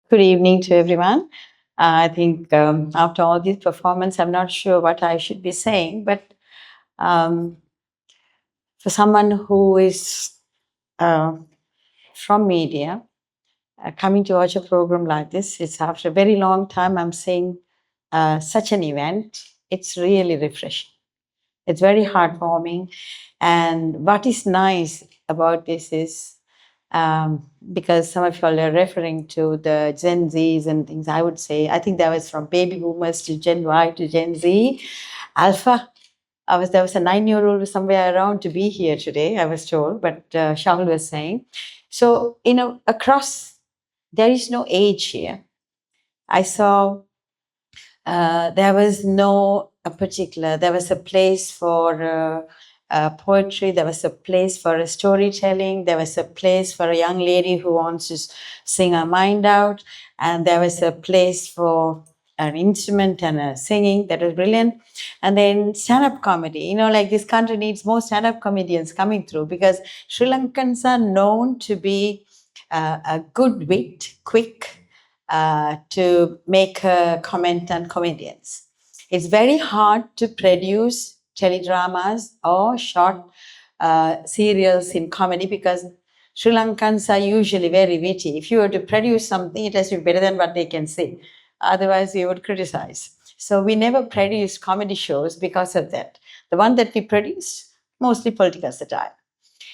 Good evening to everyone. I think after all this performance, I'm not sure what I should be saying, but um, for someone who is uh, from media, coming to watch a program like this, it's after a very long time I'm seeing such an event. It's really refreshing. It's very heartwarming. And what is nice about this is because some of y'all are referring to the Gen Zs and things, I would say, I think that was from baby boomers to Gen Y to Gen Z. Alpha, there was a 9-year-old somewhere around to be here today, I was told, but Shahul was saying. So, across, there is no age here. I saw there was no particular, there was a place for poetry, there was a place for a storytelling, there was a place for a young lady who wants to sing her mind out, and there was a place for an instrument and a singing that was brilliant. And then stand-up comedy, like this country needs more stand-up comedians coming through because Sri Lankans are known to be a good wit, quick, to make a comment on comedians. It's very hard to produce teledramas or short serials in comedy because Sri Lankans are usually very witty. If you were to produce something, it has to be better than what they can say. Otherwise, you would criticize. So we never produce comedy shows because of that. The one that we produce, mostly political satire.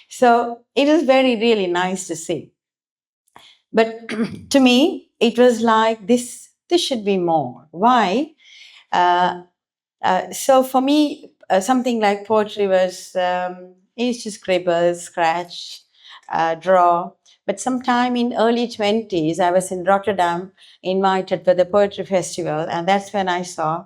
So it is very, really nice to see. But to me, it was like this should be more. Why? So for me, something like poetry was, I used to scribble, scratch, draw. But sometime in early 20s, I was in Rotterdam, invited for the poetry festival. And that's when I saw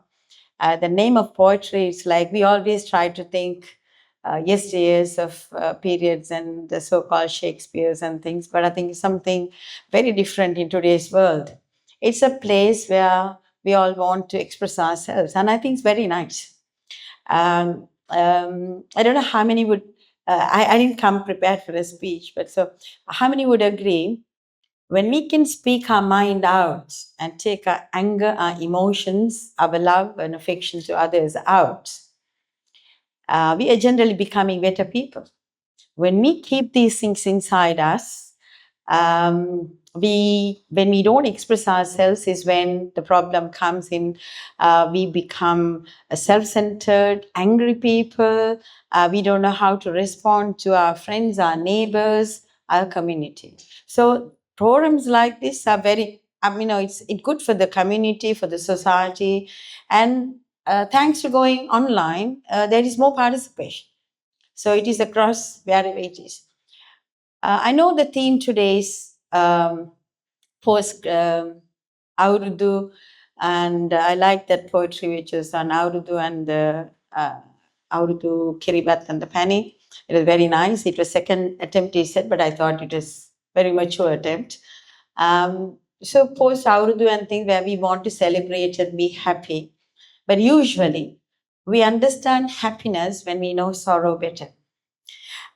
the name of poetry. It's like we always try to think yesteryears of periods and the so-called Shakespeare's and things, but I think it's something very different in today's world. It's a place where we all want to express ourselves, and I think it's very nice. I don't know how many would, I didn't come prepared for a speech, but so how many would agree when we can speak our mind out and take our anger, our emotions, our love and affection to others out, we are generally becoming better people. When we keep these things inside us, when we don't express ourselves is when the problem comes in. We become self-centered, angry people. We don't know how to respond to our friends, our neighbors, our community. So programs like this are very, it's good for the community, for the society, and thanks to going online, there is more participation. So it is across varieties. I know the theme today's post Avurudu, and I like that poetry which is on Avurudu and the Avurudu Kiribat and the Pani. It was very nice. It was second attempt, he said, but I thought it was very mature attempt. So post Avurudu and things where we want to celebrate and be happy. But usually we understand happiness when we know sorrow better.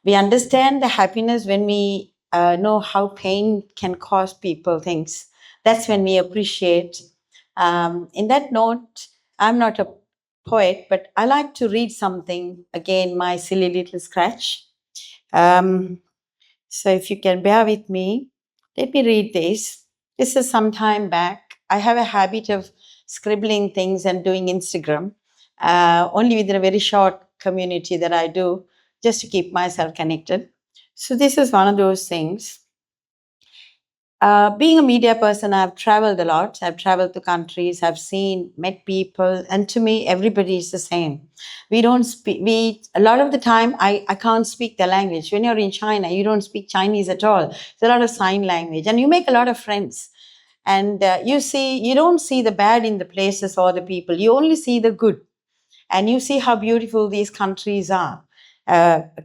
We understand the happiness when we know how pain can cause people things. That's when we appreciate. In that note, I'm not a poet, but I like to read something. Again, my silly little scratch. So if you can bear with me, let me read this. This is some time back. I have a habit of scribbling things and doing Instagram, only within a very short community that I do, just to keep myself connected. So this is one of those things. Being a media person, I've traveled a lot. I've traveled to countries, I've seen, met people, and to me, everybody is the same. We don't speak, a lot of the time, I can't speak the language. When you're in China, you don't speak Chinese at all. It's a lot of sign language, and you make a lot of friends. And you don't see the bad in the places or the people. You only see the good. And you see how beautiful these countries are,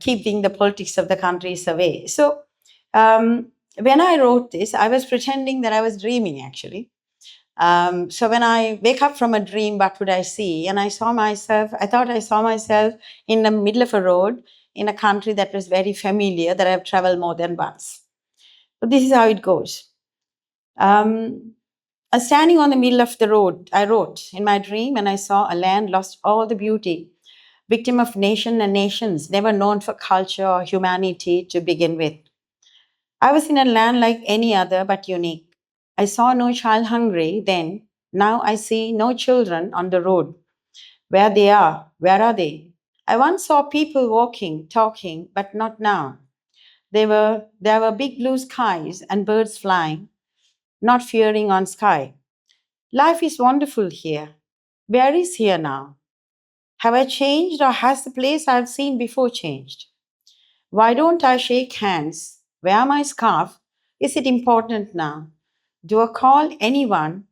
keeping the politics of the countries away. So, when I wrote this, I was pretending that I was dreaming, actually. So when I wake up from a dream, what would I see? And I thought I saw myself in the middle of a road in a country that was very familiar, that I've traveled more than once. So this is how it goes. Standing on the middle of the road, I wrote in my dream, and I saw a land lost all the beauty, victim of nation and nations, never known for culture or humanity to begin with. I was in a land like any other but unique. I saw no child hungry then. Now I see no children on the road. Where they are, where are they? I once saw people walking, talking, but not now. There were big blue skies and birds flying, not fearing on sky. Life is wonderful here. Where is here now? Have I changed, or has the place I've seen before changed? Why don't I shake hands? Wear my scarf? Is it important now? Do I call anyone?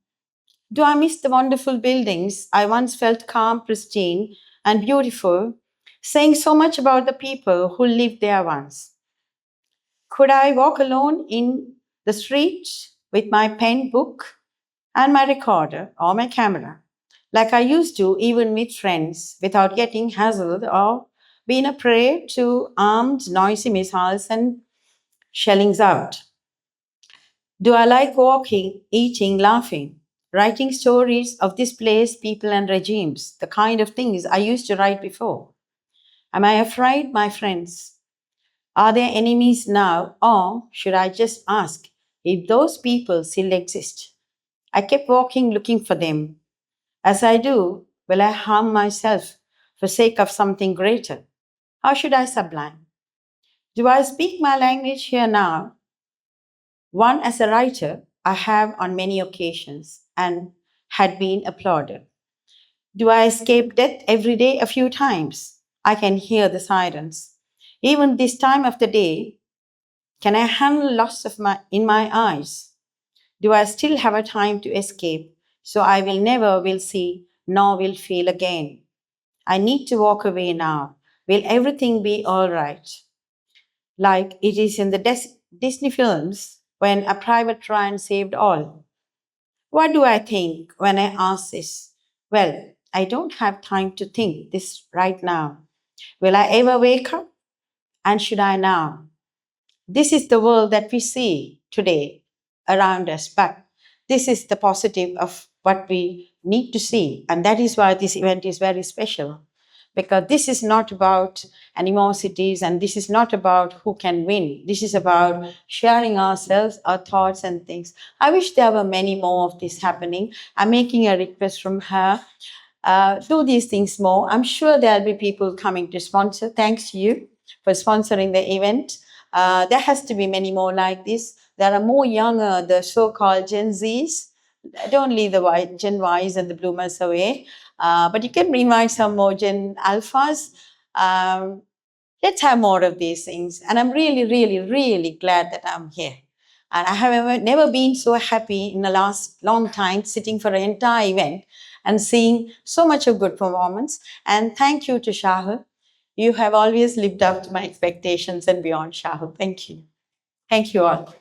Do I miss the wonderful buildings I once felt calm, pristine, and beautiful, saying so much about the people who lived there once? Could I walk alone in the street with my pen, book, and my recorder or my camera, like I used to, even with friends, without getting hassled or being a prey to armed, noisy missiles and shellings out? Do I like walking, eating, laughing, writing stories of this place, people, and regimes, the kind of things I used to write before? Am I afraid, my friends? Are there enemies now, or should I just ask if those people still exist? I kept walking looking for them. As I do, will I harm myself for sake of something greater? How should I sublime? Do I speak my language here now? One, as a writer, I have on many occasions and had been applauded. Do I escape death every day a few times? I can hear the sirens. Even this time of the day, can I handle loss in my eyes? Do I still have a time to escape so I will never will see nor will feel again? I need to walk away now. Will everything be all right? Like it is in the Disney films when a private Ryan saved all. What do I think when I ask this? Well, I don't have time to think this right now. Will I ever wake up? And should I now? This is the world that we see today around us, but this is the positive of what we need to see. And that is why this event is very special, because this is not about animosities and this is not about who can win. This is about sharing ourselves, our thoughts, and things. I wish there were many more of this happening. I'm making a request from her. Do these things more. I'm sure there'll be people coming to sponsor. Thanks to you for sponsoring the event. There has to be many more like this. There are more younger, the so-called Gen Zs. Don't leave the Gen Ys and the bloomers away. But you can invite some more Gen Alphas. Um, let's have more of these things. And I'm really, really, really glad that I'm here. And I have never been so happy in the last long time sitting for an entire event and seeing so much of good performance. And thank you to Shahul. You have always lived up to my expectations and beyond, Shahul. Thank you. Thank you all.